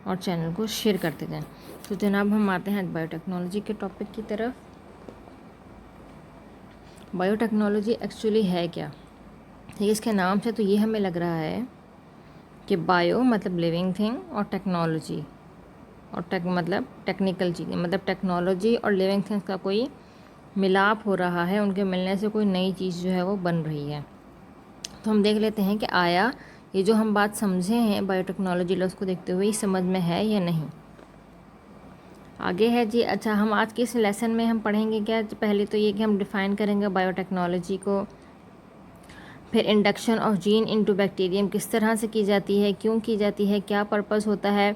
और चैनल को शेयर करते जाएं। तो जनाब हम आते हैं बायोटेक्नोलॉजी के टॉपिक की तरफ। बायोटेक्नोलॉजी एक्चुअली है क्या? ठीक है, इसके नाम से तो ये हमें लग रहा है कि बायो मतलब लिविंग थिंग और टेक्नोलॉजी और टेक मतलब टेक्निकल चीज़ें, मतलब टेक्नोलॉजी और लिविंग थिंग्स का कोई मिलाप हो रहा है, उनके मिलने से कोई नई चीज़ जो है वो बन रही है। तो हम देख लेते हैं कि आया ये जो हम बात समझे हैं बायोटेक्नोलॉजी लॉस को देखते हुए समझ में है या नहीं। आगे है जी। अच्छा, हम आज के इस लेसन में हम पढ़ेंगे क्या? पहले तो ये कि हम डिफ़ाइन करेंगे बायोटेक्नोलॉजी को, फिर induction of gene into bacterium किस तरह से की जाती है, क्यों की जाती है, क्या पर्पस होता है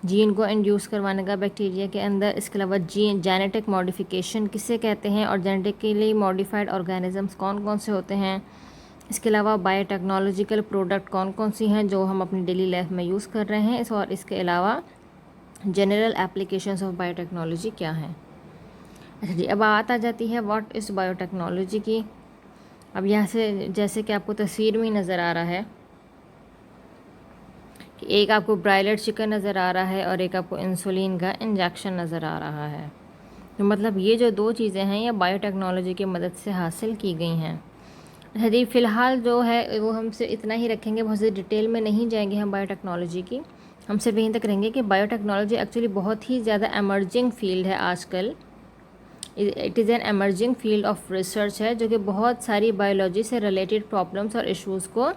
जीन को इंड्यूस करवाने का बैक्टीरिया के अंदर। इसके अलावा जीन जेनेटिक मॉडिफिकेशन किसे कहते हैं और जेनेटिकली मॉडिफाइड ऑर्गेनिजम्स कौन कौन से होते हैं। इसके अलावा बायोटेक्नोलॉजिकल प्रोडक्ट कौन कौन सी हैं जो हम अपनी डेली लाइफ में यूज़ कर रहे हैं, और इसके अलावा जनरल एप्लीकेशंस ऑफ बायोटेक्नोलॉजी क्या हैं। अच्छा जी, अब बात आ जाती है व्हाट इज़ बायोटेक्नोलॉजी की। अब यहाँ से जैसे कि आपको तस्वीर में ही नज़र आ रहा है कि एक आपको ब्रायलर चिकन नज़र आ रहा है और एक आपको इंसुलिन का इंजेक्शन नज़र आ रहा है। तो मतलब ये जो दो चीज़ें हैं ये बायोटेक्नोलॉजी की मदद से हासिल की गई हैं। अच्छा जी, फ़िलहाल जो है वो हमसे इतना ही रखेंगे, बहुत ज़्यादा डिटेल में नहीं जाएंगे हम बायोटेक्नोलॉजी की। हम सिर्फ यहीं तक रहेंगे कि बायोटेक्नोलॉजी एक्चुअली बहुत ही ज़्यादा एमर्जिंग फील्ड है आजकल। It is an emerging field of research है जो कि बहुत सारी बायोलॉजी से रिलेटेड प्रॉब्लम्स और इश्यूज़ को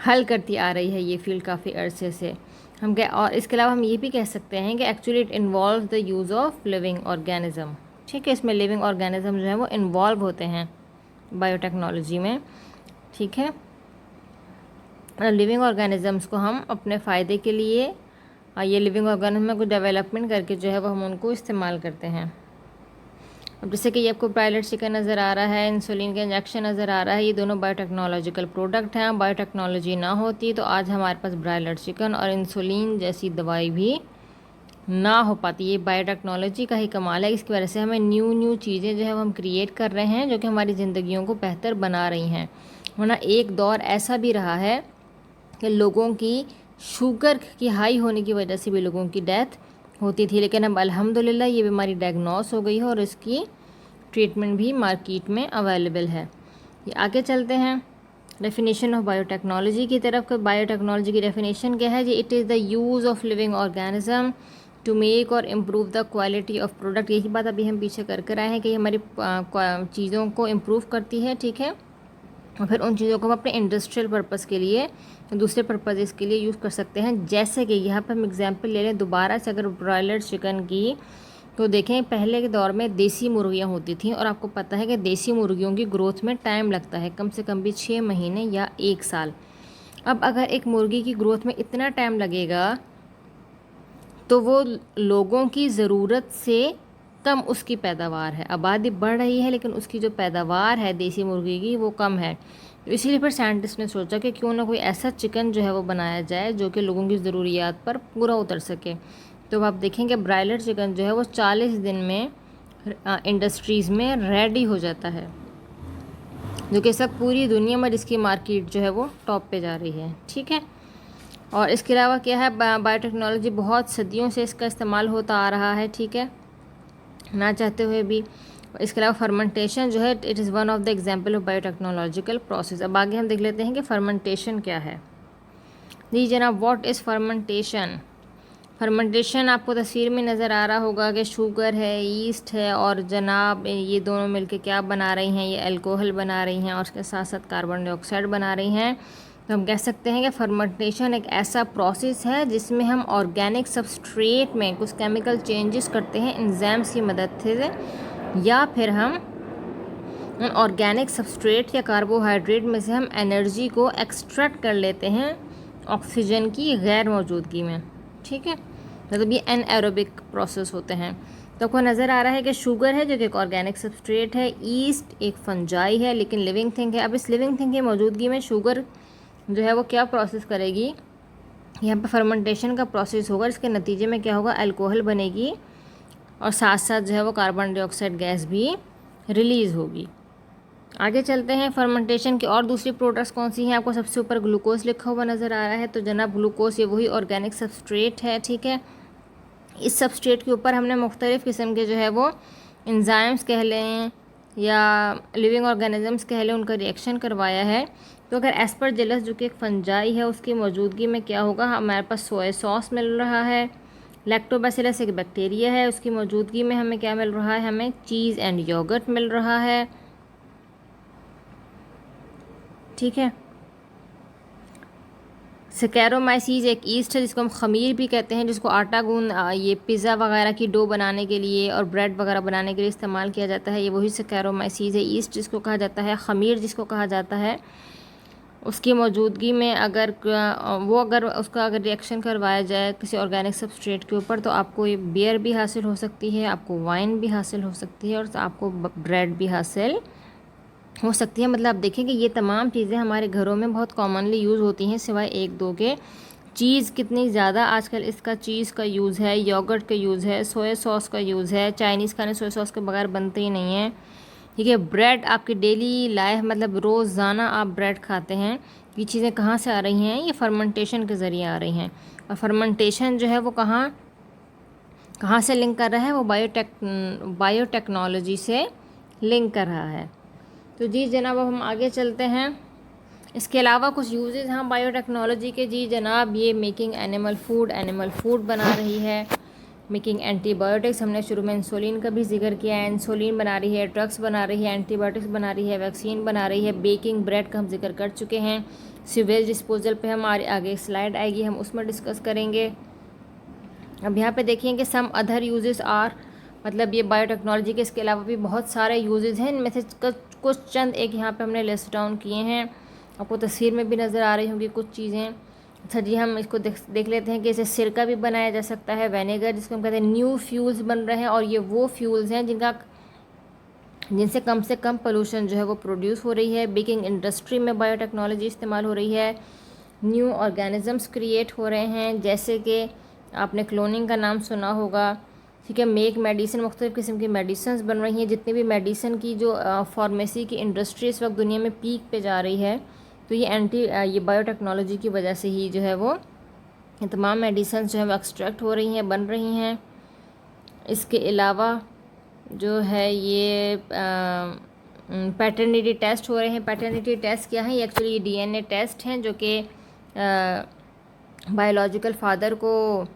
हल करती आ रही है ये फील्ड काफ़ी अरसे से। हम क्या, और इसके अलावा हम ये भी कह सकते हैं कि actually it involve the use of living organism. ठीक है, इसमें लिविंग ऑर्गेनिज़म जो है वो इन्वॉल्व होते हैं बायोटेक्नोलॉजी में। ठीक है, लिविंग ऑर्गेनिजम्स को हम अपने फ़ायदे के लिए ये लिविंग ऑर्गेनिज्म को डेवलपमेंट करके जो है वो हम उनको इस्तेमाल करते हैं। अब जैसे कि ये आपको ब्रायलर चिकन नज़र आ रहा है, इंसुलिन का इंजेक्शन नज़र आ रहा है, ये दोनों बायोटेक्नोलॉजिकल प्रोडक्ट हैं। बायोटेक्नोलॉजी ना होती तो आज हमारे पास ब्रायलर चिकन और इंसुलिन जैसी दवाई भी ना हो पाती। ये बायोटेक्नोलॉजी का ही कमाल है, इसकी वजह से हमें न्यू चीज़ें जो है वो हम क्रिएट कर रहे हैं जो कि हमारी ज़िंदगियों को बेहतर बना रही हैं। वरना एक दौर ऐसा भी रहा है कि लोगों की शुगर की हाई होने की वजह से भी लोगों की डेथ होती थी, लेकिन अब अल्हम्दुलिल्लाह ये बीमारी डायग्नोस हो गई है और इसकी ट्रीटमेंट भी मार्केट में अवेलेबल है। ये आगे चलते हैं डेफिनेशन ऑफ बायोटेक्नोलॉजी की तरफ। बायोटेक्नोलॉजी की डेफिनेशन क्या है जी? It is the use of living organism to make और improve the quality of product. यही बात अभी हम पीछे कर आए हैं कि हमारी चीज़ों को इम्प्रूव करती है। ठीक है, और फिर उन चीज़ों को हम अपने इंडस्ट्रियल पर्पज़ के लिए, दूसरे पर्पज़ के लिए यूज़ कर सकते हैं। जैसे कि यहाँ पर हम एग्जांपल ले लें दोबारा से, अगर ब्रॉयलर चिकन की तो देखें पहले के दौर में देसी मुर्गियाँ होती थी और आपको पता है कि देसी मुर्गियों की ग्रोथ में टाइम लगता है, कम से कम भी 6 महीने या 1 साल। अब अगर एक मुर्गी की ग्रोथ में इतना टाइम लगेगा तो वो लोगों की ज़रूरत से कम उसकी पैदावार है। आबादी बढ़ रही है लेकिन उसकी जो पैदावार है देसी मुर्गी की वो कम है। तो इसीलिए फिर साइंटिस्ट ने सोचा कि क्यों ना कोई ऐसा चिकन जो है वो बनाया जाए जो कि लोगों की ज़रूरियात पर पूरा उतर सके। तो आप देखेंगे ब्रायलर चिकन जो है वो 40 दिन में इंडस्ट्रीज़ में रेडी हो जाता है, जो कि सब पूरी दुनिया में जिसकी मार्केट जो है वो टॉप पे जा रही है। ठीक है, और इसके अलावा क्या है, बायोटेक्नोलॉजी बहुत सदियों से इसका इस्तेमाल होता आ रहा है। ठीक है, ना चाहते हुए भी। इसके अलावा फर्मेंटेशन जो है it is one of the example of biotechnological process. अब आगे हम देख लेते हैं कि फर्मेंटेशन क्या है। जी जनाब, व्हाट इज़ फर्मेंटेशन? फर्मेंटेशन आपको तस्वीर में नज़र आ रहा होगा कि शुगर है, ईस्ट है और जनाब ये दोनों मिलके क्या बना रही हैं? ये अल्कोहल बना रही हैं और उसके साथ साथ कार्बन डाइऑक्साइड बना रही हैं। तो हम कह सकते हैं कि फर्मेंटेशन एक ऐसा प्रोसेस है जिसमें हम ऑर्गेनिक सबस्ट्रेट में कुछ केमिकल चेंजेस करते हैं एंजाइम्स की मदद से, या फिर हम उन ऑर्गेनिक सबस्ट्रेट या कार्बोहाइड्रेट में से हम एनर्जी को एक्सट्रैक्ट कर लेते हैं ऑक्सीजन की गैर मौजूदगी में। ठीक है, मतलब ये एनएरोबिक प्रोसेस होते हैं। तो आपको नज़र आ रहा है कि शुगर है जो कि एक ऑर्गेनिक सबस्ट्रेट है, ईस्ट एक फंजाई है लेकिन लिविंग थिंग है। अब इस लिविंग थिंग की मौजूदगी में शुगर जो है वो क्या प्रोसेस करेगी? यहाँ पे फर्मेंटेशन का प्रोसेस होगा, इसके नतीजे में क्या होगा? अल्कोहल बनेगी और साथ साथ जो है वो कार्बन डाइऑक्साइड गैस भी रिलीज़ होगी। आगे चलते हैं। फर्मेंटेशन की और दूसरी प्रोडक्ट्स कौन सी हैं? आपको सबसे ऊपर ग्लूकोज लिखा हुआ नज़र आ रहा है, तो जनाब ग्लूकोज ये वही ऑर्गेनिक सबस्ट्रेट है, ठीक है। इस सबस्ट्रेट के ऊपर हमने मुख्तलिफ़ किस्म के जो है वो एंजाइम्स कह लें या लिविंग ऑर्गेनिजम्स कह लें, उनका रिएक्शन करवाया है। तो अगर एस्परजिलस जो कि एक फंजाई है उसकी मौजूदगी में क्या होगा, हमारे पास सोया सॉस मिल रहा है। लैक्टोबैसिलस एक बैक्टीरिया है, उसकी मौजूदगी में हमें क्या मिल रहा है, हमें चीज़ एंड योगर्ट मिल रहा है, ठीक है। सैकेरोमाइसीज एक ईस्ट है जिसको हम खमीर भी कहते हैं, जिसको आटा गूंद ये पिज़्ज़ा वगैरह की डो बनाने के लिए और ब्रेड वगैरह बनाने के लिए इस्तेमाल किया जाता है। ये वही सैकेरोमाइसीज है। ईस्ट जिसको कहा जाता है, खमीर जिसको कहा जाता है, उसकी मौजूदगी में अगर उसका अगर रिएक्शन करवाया जाए किसी ऑर्गेनिक सबस्ट्रेट के ऊपर, तो आपको ये बियर भी हासिल हो सकती है, आपको वाइन भी हासिल हो सकती है और आपको ब्रेड भी हासिल हो सकती है। मतलब आप देखें कि ये तमाम चीज़ें हमारे घरों में बहुत कॉमनली यूज़ होती हैं, सिवाय एक दो के। चीज़ कितनी ज़्यादा आजकल इसका चीज़ का यूज़ है, योगर्ट का यूज़ है, सोया सॉस का यूज़ है। चाइनीज़ खाने सोया सॉस के बगैर बनते ही नहीं हैं, ठीक है। ब्रेड आपकी डेली लाइफ, मतलब रोज़ाना आप ब्रेड खाते हैं। ये चीज़ें कहाँ से आ रही हैं? ये फर्मेंटेशन के ज़रिए आ रही हैं। और फर्मेंटेशन जो है वो कहाँ कहाँ से लिंक कर रहा है? वो बायोटेक्नोलॉजी से लिंक कर रहा है। तो जी जनाब अब हम आगे चलते हैं। इसके अलावा कुछ यूजेस हैं बायोटेक्नोलॉजी के। जी जनाब, ये मेकिंग एनिमल फूड बना रही है। मेकिंग एंटीबायोटिक्स, हमने शुरू में इंसुलिन का भी जिक्र किया है। इंसुलिन बना रही है, ड्रग्स बना रही है, एंटीबायोटिक्स बना रही है, वैक्सीन बना रही है। बेकिंग ब्रेड का हम जिक्र कर चुके हैं। सीवेज डिस्पोजल पे हमारे आगे स्लाइड आएगी, हम उसमें डिस्कस करेंगे। अब यहाँ पे देखिए कि सम अदर यूजेस आर, मतलब ये बायोटेक्नोलॉजी के इसके अलावा भी बहुत सारे यूजेस हैं। इनमें से कुछ चंद एक यहाँ पे हमने लिस्ट डाउन किए हैं। आपको तस्वीर में भी नज़र आ रही होंगी कुछ चीज़ें। अच्छा जी, हम इसको देख लेते हैं कि इसे सिरका भी बनाया जा सकता है, विनेगर जिसको हम कहते हैं। न्यू फ्यूल्स बन रहे हैं और ये वो फ्यूल्स हैं जिनसे कम से कम पोल्यूशन जो है वो प्रोड्यूस हो रही है। बेकिंग इंडस्ट्री में बायोटेक्नोलॉजी इस्तेमाल हो रही है। न्यू ऑर्गेनिजम्स क्रिएट हो रहे हैं, जैसे कि आपने क्लोनिंग का नाम सुना होगा, ठीक है। मेक मेडिसिन, मुख्तलिफ़ किस्म की मेडिसिन बन रही हैं। जितनी भी मेडिसिन की जो फार्मेसी की इंडस्ट्री इस वक्त दुनिया में पीक पे जा रही है, तो ये बायोटेक्नोलॉजी की वजह से ही जो है वो तमाम मेडिसिन जो है वो एक्सट्रैक्ट हो रही हैं, बन रही हैं। इसके अलावा जो है ये पैटर्निटी टेस्ट हो रहे हैं। पैटर्निटी टेस्ट क्या है? ये एक्चुअली DNA टेस्ट हैं जो कि बायोलॉजिकल फादर को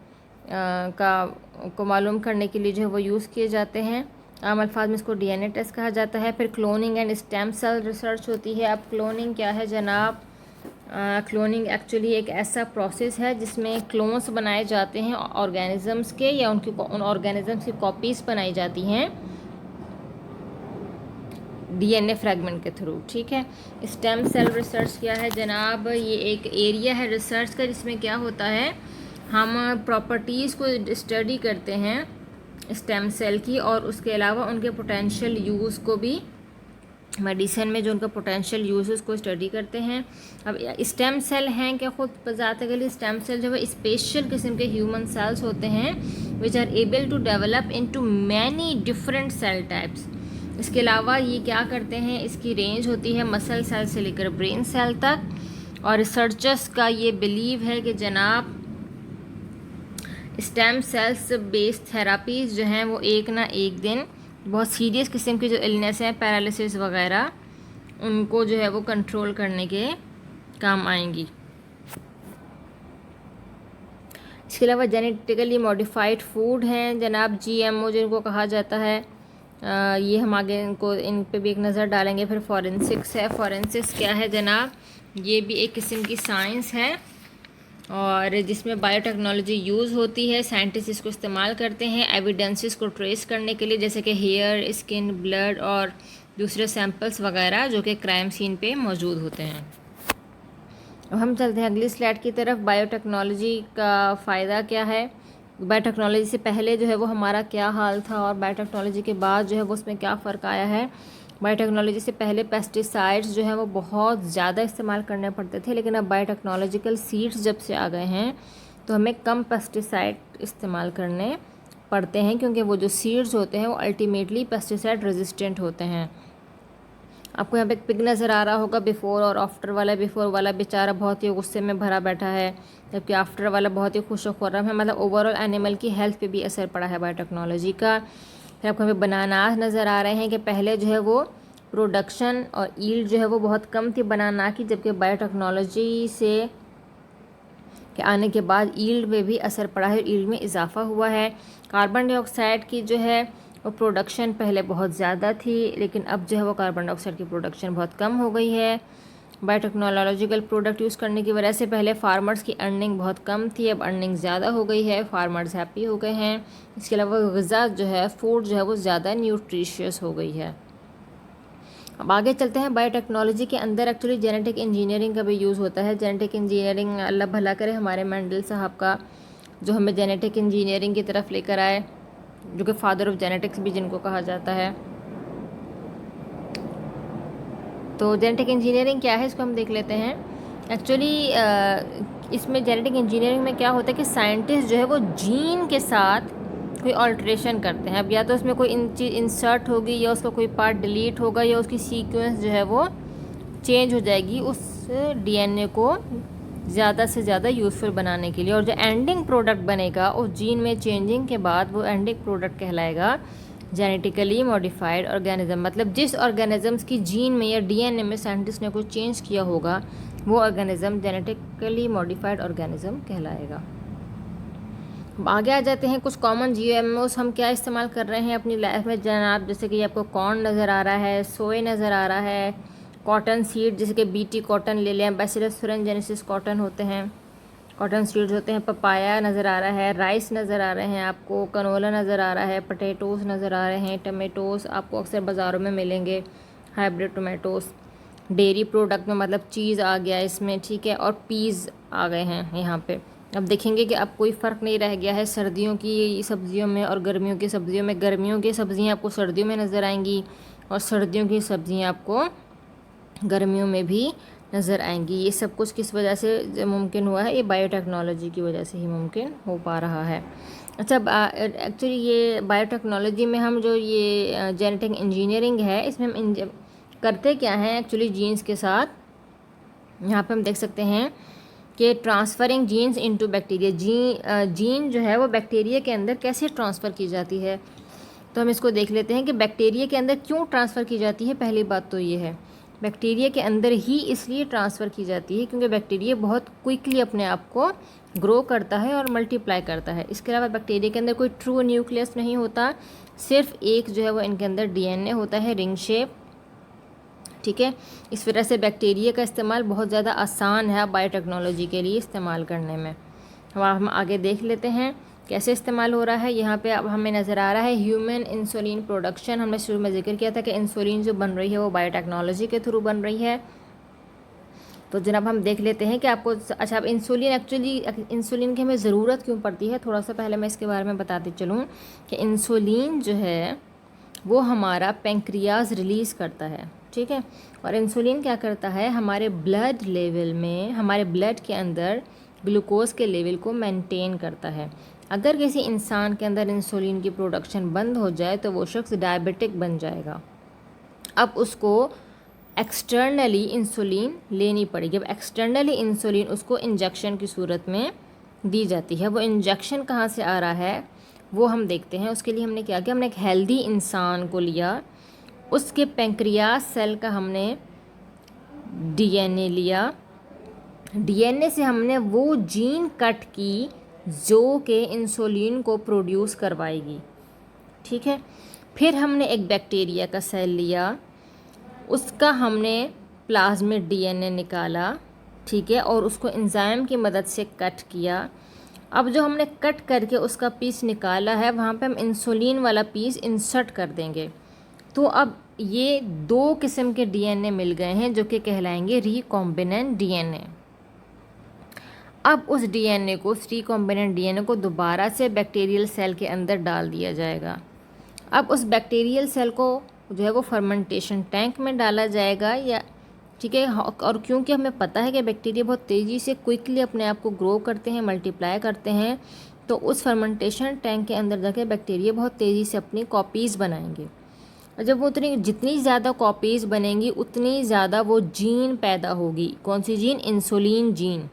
मालूम करने के लिए जो है वो यूज़ किए जाते हैं। आम अल्फाज में इसको DNA टेस्ट कहा जाता है। फिर cloning and stem cell research होती है। अब क्लोनिंग क्या है जनाब? क्लोनिंग एक्चुअली एक ऐसा प्रोसेस है जिसमें क्लोन्स बनाए जाते हैं ऑर्गेनिजम्स के, या उन ऑर्गेनिजम्स की कॉपीज़ बनाई जाती हैं DNA फ्रैगमेंट के थ्रू, ठीक है। स्टेम सेल रिसर्च क्या है जनाब? ये एक एरिया है रिसर्च का जिसमें क्या होता है, हम प्रॉपर्टीज़ को स्टडी करते हैं स्टेम सेल की, और उसके अलावा उनके पोटेंशियल यूज़ को भी, मेडिसिन में जो उनका पोटेंशियल यूज़ उसको स्टडी करते हैं। अब स्टेम सेल हैं क्या? खुद बजाते के लिए स्टेम सेल जो है स्पेशल किस्म के ह्यूमन सेल्स होते हैं which are able to develop into many different cell types. इसके अलावा ये क्या करते हैं, इसकी रेंज होती है मसल सेल से लेकर ब्रेन सेल तक। और रिसर्चर्स का ये बिलीव है कि जनाब स्टेम सेल्स बेस्ड थेरापीज़ जो हैं वो एक ना एक दिन बहुत सीरियस किस्म की जो इलनेस हैं, पैरालिसिस वगैरह, उनको जो है वो कंट्रोल करने के काम आएंगी। इसके अलावा जेनेटिकली मॉडिफाइड फूड हैं जनाब, GMO जिनको कहा जाता है। ये हम आगे इन पे भी एक नज़र डालेंगे। फिर फॉरेंसिक्स है। फॉरेंसिक्स क्या है जनाब? ये भी एक किस्म की साइंस है और जिसमें बायोटेक्नोलॉजी यूज़ होती है। साइंटिस्ट इसको इस्तेमाल करते हैं एविडेंसेस को ट्रेस करने के लिए, जैसे कि हेयर, स्किन, ब्लड और दूसरे सैंपल्स वगैरह जो कि क्राइम सीन पे मौजूद होते हैं। अब हम चलते हैं अगली स्लाइड की तरफ। बायोटेक्नोलॉजी का फ़ायदा क्या है? बायोटेक्नोलॉजी से पहले जो है वो हमारा क्या हाल था और बायोटेक्नोलॉजी के बाद जो है वो उसमें क्या फ़र्क आया है। बायोटेक्नोलॉजी से पहले पेस्टिसाइड्स जो हैं वो बहुत ज़्यादा इस्तेमाल करने पड़ते थे, लेकिन अब बायोटेक्नोलॉजिकल सीड्स जब से आ गए हैं तो हमें कम पेस्टिसाइड इस्तेमाल करने पड़ते हैं, क्योंकि वो जो सीड्स होते हैं वो अल्टीमेटली पेस्टिसाइड रेजिस्टेंट होते हैं। आपको यहाँ पे एक पिग नज़र आ रहा होगा, बिफ़ोर और आफ्टर वाला। बिफ़ोर वाला बेचारा बहुत ही गुस्से में भरा बैठा है, जबकि आफ्टर वाला बहुत ही खुश खुर्रम है। मतलब ओवरऑल एनिमल की हेल्थ पे भी असर पड़ा है बायोटेक्नोलॉजी का। फिर आपको यहाँ पे बनानास नज़र आ रहे हैं कि पहले जो है वो प्रोडक्शन और ईल्ड जो है वो बहुत कम थी बनाना की, जबकि बायोटेक्नोलॉजी से के आने के बाद ईल्ड में भी असर पड़ा है, ईल्ड में इजाफा हुआ है। कार्बन डाइऑक्साइड की जो है वो प्रोडक्शन पहले बहुत ज़्यादा थी, लेकिन अब जो है वो कार्बन डाइऑक्साइड की प्रोडक्शन बहुत कम हो गई है। बायोटेक्नोलॉजिकल प्रोडक्ट यूज़ करने की वजह से पहले फार्मर्स की अर्निंग बहुत कम थी, अब अर्निंग ज़्यादा हो गई है, फार्मर्स हैप्पी हो गए हैं। इसके अलावा ग़िज़ा जो है, फूड जो है वो ज़्यादा न्यूट्रिशियस हो गई है। अब आगे चलते हैं। बायोटेक्नोलॉजी के अंदर एक्चुअली जेनेटिक इंजीनियरिंग का भी यूज़ होता है। जेनेटिक इंजीनियरिंग, अल्लाह भला करे हमारे मेंडल साहब का, जो हमें जेनेटिक इंजीनियरिंग की तरफ लेकर आए, जो कि फादर ऑफ जेनेटिक्स भी जिनको कहा जाता है। तो जेनेटिक इंजीनियरिंग क्या है, इसको हम देख लेते हैं। एक्चुअली इसमें जेनेटिक इंजीनियरिंग में क्या होता है कि साइंटिस्ट जो है वो जीन के साथ कोई ऑल्ट्रेशन करते हैं। अब या तो उसमें कोई चीज़ इंसर्ट होगी, या उसका कोई पार्ट डिलीट होगा, या उसकी सीक्वेंस जो है वो चेंज हो जाएगी उस डीएनए को ज़्यादा से ज़्यादा यूज़फुल बनाने के लिए। और जो एंडिंग प्रोडक्ट बनेगा उस जीन में चेंजिंग के बाद, वो एंडिंग प्रोडक्ट कहलाएगा जेनेटिकली मॉडिफाइड ऑर्गेनिज्म। मतलब जिस ऑर्गेनिजम्स की जीन में या डीएनए में साइंटिस्ट ने कुछ चेंज किया होगा, वो ऑर्गेनिज्म जेनेटिकली मॉडिफाइड ऑर्गेनिज्म कहलाएगा। आगे आ जाते हैं। कुछ कॉमन जीएमओस हम क्या इस्तेमाल कर रहे हैं अपनी लाइफ में जनाब, जैसे कि आपको कॉर्न नज़र आ रहा है, सोए नज़र आ रहा है, कॉटन सीड जैसे कि बीटी कॉटन ले लें, बैसिलस thuringiensis कॉटन होते हैं, कॉटन सीड्स होते हैं, पपाया नज़र आ रहा है, राइस नज़र आ रहे हैं आपको, कनोला नज़र आ रहा है, पटेटोस नज़र आ रहे हैं, टमेटोस आपको अक्सर बाज़ारों में मिलेंगे, हाइब्रिड टोमेटोस। डेयरी प्रोडक्ट में मतलब चीज़ आ गया इसमें, ठीक है, और पीज़ आ गए हैं यहाँ पे। अब देखेंगे कि अब कोई फ़र्क नहीं रह गया है सर्दियों की सब्ज़ियों में और गर्मियों की सब्ज़ियों में। गर्मियों की सब्ज़ियाँ आपको सर्दियों में नज़र आएंगी, और सर्दियों की सब्ज़ियाँ आपको गर्मियों में भी नज़र आएंगी। ये सब कुछ किस वजह से मुमकिन हुआ है? ये बायोटेक्नोलॉजी की वजह से ही मुमकिन हो पा रहा है। अच्छा, एक्चुअली ये बायोटेक्नोलॉजी में हम जो ये जेनेटिक इंजीनियरिंग है, इसमें हम करते क्या हैं एक्चुअली जीन्स के साथ, यहाँ पे हम देख सकते हैं कि ट्रांसफ़रिंग जीन्स इनटू बैक्टीरिया। जीन जो है वो बैक्टीरिया के अंदर कैसे ट्रांसफ़र की जाती है, तो हम इसको देख लेते हैं कि बैक्टीरिया के अंदर क्यों ट्रांसफ़र की जाती है। पहली बात तो ये है, बैक्टीरिया के अंदर ही इसलिए ट्रांसफ़र की जाती है क्योंकि बैक्टीरिया बहुत क्विकली अपने आप को ग्रो करता है और मल्टीप्लाई करता है। इसके अलावा बैक्टीरिया के अंदर कोई ट्रू न्यूक्लियस नहीं होता, सिर्फ एक जो है वो इनके अंदर डीएनए होता है, रिंग शेप, ठीक है। इस वजह से बैक्टीरिया का इस्तेमाल बहुत ज़्यादा आसान है बायोटेक्नोलॉजी के लिए इस्तेमाल करने में। हम आगे देख लेते हैं कैसे इस्तेमाल हो रहा है। यहाँ पे अब हमें नज़र आ रहा है ह्यूमन इंसुलिन प्रोडक्शन। हमने शुरू में जिक्र किया था कि इंसुलिन जो बन रही है वो बायोटेक्नोलॉजी के थ्रू बन रही है। तो जनाब हम देख लेते हैं कि आपको, अच्छा, अब इंसुलिन, एक्चुअली इंसुलिन की हमें ज़रूरत क्यों पड़ती है, थोड़ा सा पहले मैं इसके बारे में बताती चलूँ कि इंसुलिन जो है वो हमारा पेंक्रियाज रिलीज़ करता है, ठीक है। और इंसुलिन क्या करता है, हमारे ब्लड लेवल में, हमारे ब्लड के अंदर ग्लूकोज के लेवल को मेंटेन करता है। अगर किसी इंसान के अंदर इंसुलिन की प्रोडक्शन बंद हो जाए तो वो शख्स डायबिटिक बन जाएगा। अब उसको एक्सटर्नली इंसुलिन लेनी पड़ेगी। अब एक्सटर्नली इंसुलिन उसको इंजेक्शन की सूरत में दी जाती है। वो इंजेक्शन कहाँ से आ रहा है वो हम देखते हैं। उसके लिए हमने क्या किया, हमने एक हेल्दी इंसान को लिया, उसके पेंक्रियाज सेल का हमने डीएनए लिया, डीएनए से हमने वो जीन कट की जो कि इंसुलिन को प्रोड्यूस करवाएगी, ठीक है। फिर हमने एक बैक्टीरिया का सेल लिया, उसका हमने प्लाज्मिड डीएनए निकाला, ठीक है, और उसको एंजाइम की मदद से कट किया। अब जो हमने कट करके उसका पीस निकाला है वहाँ पे हम इंसुलिन वाला पीस इंसर्ट कर देंगे। तो अब ये दो किस्म के डीएनए मिल गए हैं जो कि कहलाएंगे रिकॉम्बिनेंट डीएनए। अब उस डीएनए को, इस रिकॉम्बिनेंट डीएनए को दोबारा से बैक्टीरियल सेल के अंदर डाल दिया जाएगा। अब उस बैक्टीरियल सेल को जो है वो फर्मेंटेशन टैंक में डाला जाएगा, या ठीक है। और क्योंकि हमें पता है कि बैक्टीरिया बहुत तेज़ी से क्विकली अपने आप को ग्रो करते हैं, मल्टीप्लाई करते हैं, तो उस फर्मेंटेशन टैंक के अंदर जाके बैक्टीरिया बहुत तेज़ी से अपनी कॉपीज़ बनाएंगे। और जब वो उतनी जितनी ज़्यादा कॉपीज़ बनेंगी उतनी ज़्यादा वो जीन पैदा होगी। कौन सी जीन? इंसुलिन जीन,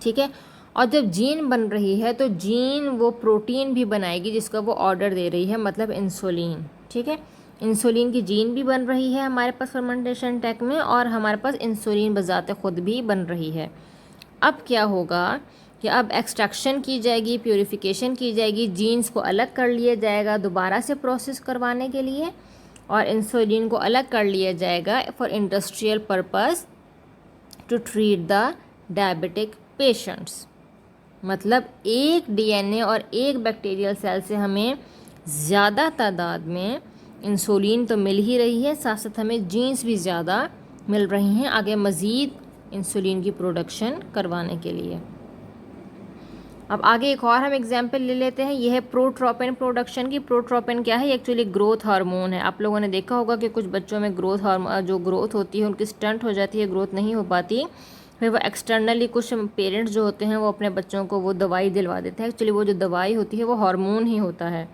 ठीक है। और जब जीन बन रही है तो जीन वो प्रोटीन भी बनाएगी जिसका वो ऑर्डर दे रही है, मतलब इंसुलिन, ठीक है। इंसुलिन की जीन भी बन रही है हमारे पास फर्मेंटेशन टैंक में, और हमारे पास इंसुलिन बजाते खुद भी बन रही है। अब क्या होगा कि अब एक्सट्रैक्शन की जाएगी, प्यूरिफिकेशन की जाएगी, जीन्स को अलग कर लिया जाएगा दोबारा से प्रोसेस करवाने के लिए, और इंसुलिन को अलग कर लिया जाएगा for industrial purpose to treat the diabetic patients. मतलब एक डीएनए और एक बैक्टीरियल सेल से हमें ज़्यादा तादाद में इंसुलिन तो मिल ही रही है, साथ साथ हमें जीन्स भी ज़्यादा मिल रही हैं आगे मज़ीद इंसुलिन की प्रोडक्शन करवाने के लिए। अब आगे एक और हम एग्जांपल ले लेते हैं, यह है प्रोट्रोपिन प्रोडक्शन की। प्रोट्रोपिन क्या है? एक्चुअली ग्रोथ हार्मोन है। आप लोगों ने देखा होगा कि कुछ बच्चों में ग्रोथ हार्मोन जो ग्रोथ होती है उनकी स्टंट हो जाती है, ग्रोथ नहीं हो पाती, फिर वो एक्सटर्नली कुछ पेरेंट्स जो होते हैं वो अपने बच्चों को वो दवाई दिलवा देते हैं। एक्चुअली वो जो दवाई होती है वो हार्मोन ही होता है।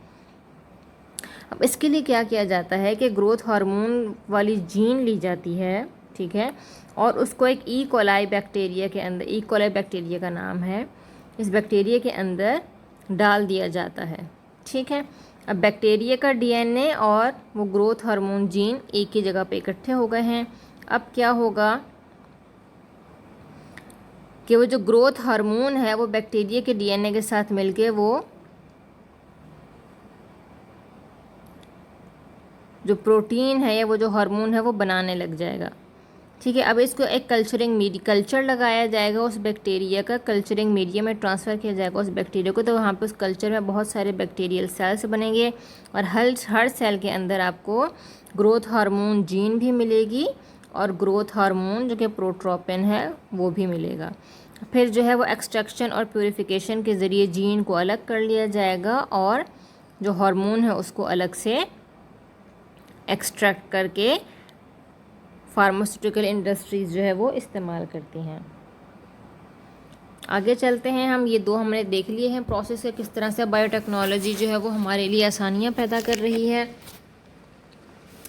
अब इसके लिए क्या किया जाता है कि ग्रोथ हार्मोन वाली जीन ली जाती है, ठीक है, और उसको एक ई कोलाई बैक्टीरिया के अंदर, ई कोलाई बैक्टीरिया का नाम है, इस बैक्टीरिया के अंदर डाल दिया जाता है, ठीक है। अब बैक्टीरिया का डीएनए और वो ग्रोथ हार्मोन जीन एक ही जगह पे इकट्ठे हो गए हैं। अब क्या होगा कि वो जो ग्रोथ हार्मोन है वो बैक्टीरिया के डीएनए के साथ मिलके वो जो प्रोटीन है या वो जो हार्मोन है वो बनाने लग जाएगा, ठीक है। अब इसको एक कल्चर लगाया जाएगा, उस बैक्टीरिया का कल्चरिंग मीडिया में ट्रांसफ़र किया जाएगा उस बैक्टीरिया को, तो वहाँ पे उस कल्चर में बहुत सारे बैक्टीरियल सेल्स बनेंगे, और हर सेल के अंदर आपको ग्रोथ हार्मोन जीन भी मिलेगी और ग्रोथ हार्मोन जो कि प्रोट्रोपिन है वो भी मिलेगा। फिर जो है वो एक्सट्रैक्शन और प्यूरिफिकेशन के ज़रिए जीन को अलग कर लिया जाएगा और जो हार्मोन है उसको अलग से एक्सट्रैक्ट करके फार्मास्यूटिकल इंडस्ट्रीज़ जो है वो इस्तेमाल करती हैं। आगे चलते हैं हम, ये दो हमने देख लिए हैं प्रोसेस के किस तरह से बायोटेक्नोलॉजी जो है वो हमारे लिए आसानियाँ पैदा कर रही है।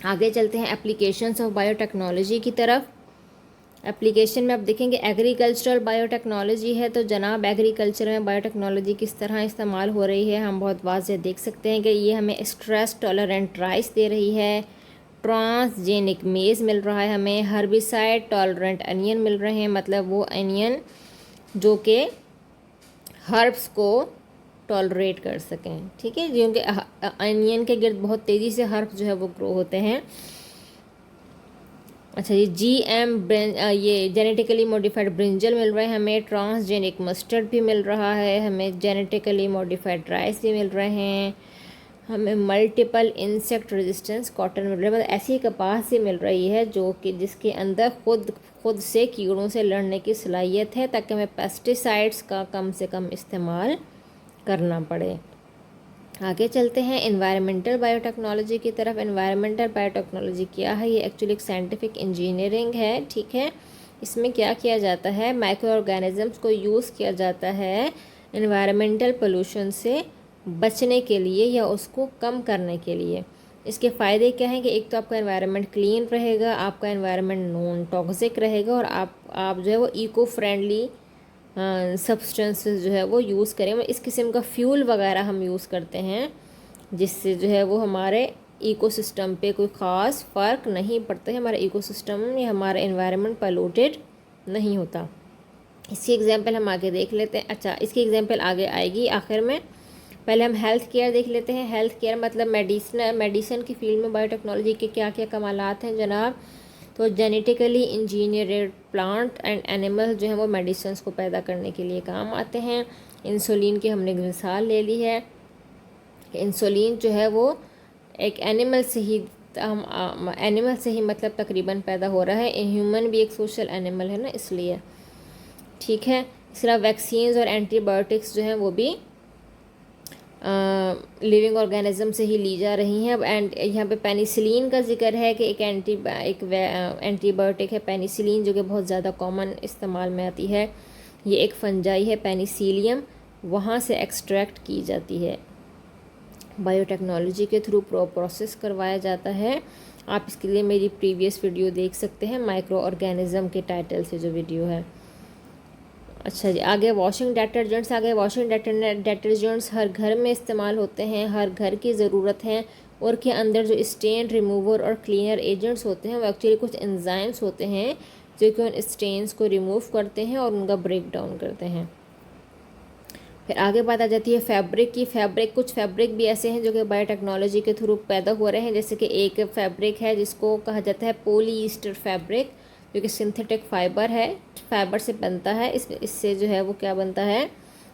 आगे चलते हैं एप्लीकेशंस ऑफ बायोटेक्नोलॉजी की तरफ। एप्लीकेशन में आप देखेंगे एग्रीकल्चरल बायोटेक्नोलॉजी है, तो जनाब एग्रीकल्चर में बायोटेक्नोलॉजी किस तरह इस्तेमाल हो रही है हम बहुत वाज़ेह देख सकते हैं कि ये हमें स्ट्रेस टॉलरेंट राइस दे रही है, ट्रांसजेनिक मेज़ मिल रहा है, हमें हर्बिसाइड टॉलरेंट अनियन मिल रहे हैं, मतलब वो अनियन जो कि हर्ब्स को टॉलरेट कर सकें, ठीक है, क्योंकि अनियन के गिर्द बहुत तेज़ी से हर्ब्स जो है वो ग्रो होते हैं। अच्छा, ये जेनेटिकली मॉडिफाइड ब्रिंजल मिल रहे हैं हमें, ट्रांसजेनिक मस्टर्ड भी मिल रहा है हमें, जेनेटिकली मॉडिफाइड राइस भी मिल रहे हैं हमें, multiple insect resistance cotton mill रहा है, मतलब ऐसी कपास से मिल रही है जो कि जिसके अंदर खुद से कीड़ों से लड़ने की सलाहियत है, ताकि हमें पेस्टिसाइड्स का कम से कम इस्तेमाल करना पड़े। आगे चलते हैं एनवायरमेंटल बायोटेक्नोलॉजी की तरफ। एनवायरमेंटल बायोटेक्नोलॉजी क्या है? ये एक्चुअली एक साइंटिफिक इंजीनियरिंग है, ठीक है। इसमें क्या किया जाता है, माइक्रो ऑर्गेनिजम्स को यूज़ किया जाता है एनवायरमेंटल पोल्यूशन से बचने के लिए या उसको कम करने के लिए। इसके फ़ायदे क्या हैं कि एक तो आपका एनवायरनमेंट क्लीन रहेगा, आपका एनवायरनमेंट नॉन टॉक्सिक रहेगा, और आप जो है वो इको फ्रेंडली सब्सटेंसेस जो है वो यूज़ करें। इस किस्म का फ्यूल वगैरह हम यूज़ करते हैं जिससे जो है वो हमारे इकोसिस्टम पे कोई ख़ास फ़र्क नहीं पड़ता है, हमारा इकोसिस्टम या हमारा एनवायरनमेंट पोल्यूटेड नहीं होता। इसकी एग्जांपल हम आगे देख लेते हैं। अच्छा, इसकी एग्जांपल आगे आएगी आखिर में, पहले हम हेल्थ केयर देख लेते हैं। हेल्थ केयर मतलब मेडिसिन की फील्ड में बायोटेक्नोलॉजी के क्या क्या कमालात हैं जनाब। तो genetically engineered plant and animal जो हैं वो मेडिसिन को पैदा करने के लिए काम आते हैं। इंसुलिन की हमने मिसाल ले ली है। इंसुलिन जो है वो एक एनिमल से ही मतलब तकरीबन पैदा हो रहा है। ह्यूमन भी एक सोशल एनिमल है ना, इसलिए, ठीक है। इस तरह वैक्सीन्स और एंटीबायोटिक्स जो हैं वो भी लिविंग ऑर्गेनिज्म से ही ली जा रही हैं। एंड यहाँ पे पेनिसिलिन का जिक्र है कि एक एंटीबायोटिक है पेनिसिलिन, जो कि बहुत ज़्यादा कॉमन इस्तेमाल में आती है। ये एक फंजाई है पेनिसिलियम, वहाँ से एक्सट्रैक्ट की जाती है, बायोटेक्नोलॉजी के थ्रू प्रोसेस करवाया जाता है। आप इसके लिए मेरी प्रीवियस वीडियो देख सकते हैं, माइक्रो ऑर्गेनिज्म के टाइटल से जो वीडियो है। अच्छा जी, आगे वॉशिंग डिटर्जेंट्स आ गए। वॉशिंग डिटर्जेंट्स हर घर में इस्तेमाल होते हैं, हर घर की ज़रूरत है, और के अंदर जो स्टेन रिमूवर और क्लीनर एजेंट्स होते हैं वो एक्चुअली कुछ एंजाइम्स होते हैं जो कि उन स्टेन्स को रिमूव करते हैं और उनका ब्रेक डाउन करते हैं। फिर आगे बात आ जाती है फैब्रिक की। कुछ फैब्रिक भी ऐसे हैं जो कि बायोटेक्नोलॉजी के थ्रू पैदा हो रहे हैं, जैसे कि एक फैब्रिक है जिसको कहा जाता है पॉलीएस्टर फैब्रिक, जो कि सिंथेटिक फाइबर से बनता है। इससे जो है वो क्या बनता है,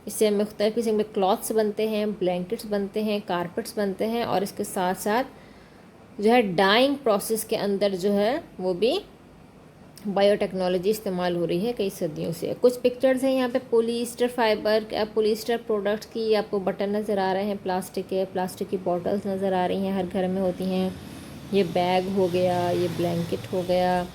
इससे मुख्तलिफ किस्म के क्लॉथ्स बनते हैं, ब्लैंकेट्स बनते हैं, कारपेट्स बनते हैं, और इसके साथ साथ जो है डाइंग प्रोसेस के अंदर जो है वो भी बायोटेक्नोलॉजी इस्तेमाल हो रही है कई सदियों से। कुछ पिक्चर्स हैं यहाँ पे पॉलीएस्टर प्रोडक्ट्स की। आपको बटन नज़र आ रहे हैं प्लास्टिक की बॉटल्स नज़र आ रही हैं, हर घर में होती हैं। ये बैग हो गया, ये ब्लैंकेट हो गया,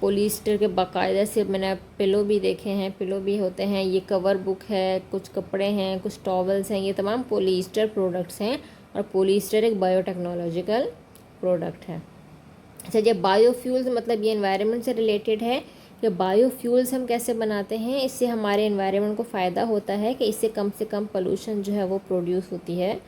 पॉलीएस्टर के बाकायदा से मैंने पिलो भी देखे हैं, पिलो भी होते हैं। ये कवर बुक है, कुछ कपड़े हैं, कुछ टॉवल्स हैं, ये तमाम पॉलीएस्टर प्रोडक्ट्स हैं, और पॉलीएस्टर एक बायोटेक्नोलॉजिकल प्रोडक्ट है। अच्छा, ये बायोफ्यूल्स मतलब ये एनवायरनमेंट से रिलेटेड है कि बायोफ्यूल्स हम कैसे बनाते हैं। इससे हमारे एनवायरनमेंट को फ़ायदा होता है कि इससे कम से कम पोल्यूशन जो है वो प्रोड्यूस होती है,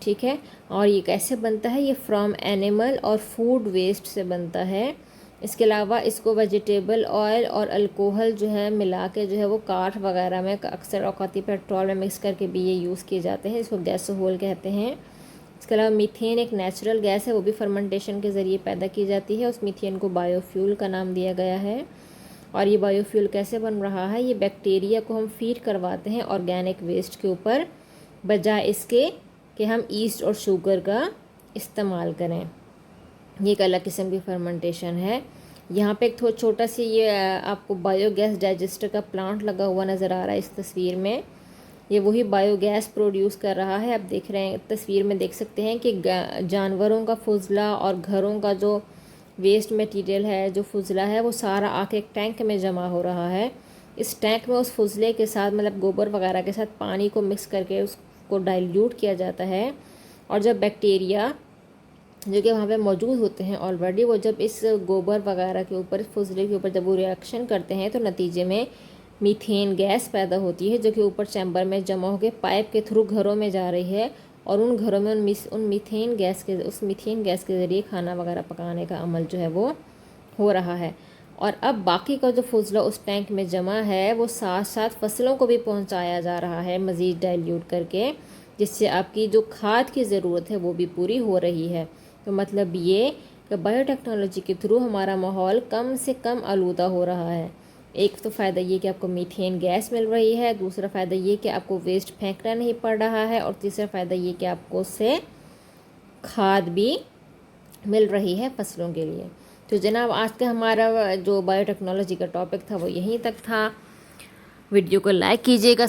ठीक है। और ये कैसे बनता है, ये फ्रॉम एनिमल और फूड वेस्ट से बनता है। इसके अलावा इसको वेजिटेबल ऑयल और अल्कोहल जो है मिला के जो है वो काठ वगैरह में, अक्सर औकाती पेट्रोल में मिक्स करके भी ये यूज़ किए जाते हैं। इसको गैसोहोल कहते हैं। इसके अलावा मीथेन एक नेचुरल गैस है, वो भी फर्मेंटेशन के ज़रिए पैदा की जाती है। उस मीथेन को बायोफ्यूल का नाम दिया गया है। और ये बायोफ्यूल कैसे बन रहा है, ये बैक्टीरिया को हम फीड करवाते हैं ऑर्गेनिक वेस्ट के ऊपर, बजाय इसके कि हम ईस्ट और शुगर का इस्तेमाल करें। ये एक अलग किस्म की फर्मेंटेशन है। यहाँ पे एक छोटा सी ये आपको बायोगैस डाइजेस्टर का प्लांट लगा हुआ नज़र आ रहा है इस तस्वीर में। ये वही बायोगैस प्रोड्यूस कर रहा है। आप देख रहे हैं, तस्वीर में देख सकते हैं कि जानवरों का फुजला और घरों का जो वेस्ट मटेरियल है, जो फुजला है, वो सारा आके एक टैंक में जमा हो रहा है। इस टैंक में उस फुजले के साथ मतलब गोबर वगैरह के साथ पानी को मिक्स करके उसको डाइल्यूट किया जाता है। और जब बैक्टीरिया जो कि वहाँ पे मौजूद होते हैं ऑलरेडी, वो जब इस गोबर वगैरह के ऊपर, इस फुजले के ऊपर जब वो रिएक्शन करते हैं तो नतीजे में मीथेन गैस पैदा होती है, जो कि ऊपर चैम्बर में जमा होकर पाइप के थ्रू घरों में जा रही है। और उन घरों में उस मीथेन गैस के ज़रिए खाना वगैरह पकाने का अमल जो है वो हो रहा है। और अब बाकी का जो फुजला उस टैंक में जमा है वो साथ साथ फसलों को भी पहुँचाया जा रहा है मज़ीद डाइल्यूट करके, जिससे आपकी जो खाद की ज़रूरत है वो भी पूरी हो रही है। तो मतलब ये कि बायोटेक्नोलॉजी के थ्रू हमारा माहौल कम से कम आलूदा हो रहा है। एक तो फ़ायदा ये कि आपको मीथेन गैस मिल रही है, दूसरा फ़ायदा ये कि आपको वेस्ट फेंकना नहीं पड़ रहा है, और तीसरा फ़ायदा ये कि आपको उससे खाद भी मिल रही है फसलों के लिए। तो जनाब, आज का हमारा जो बायोटेक्नोलॉजी का टॉपिक था वो यहीं तक था। वीडियो को लाइक कीजिएगा,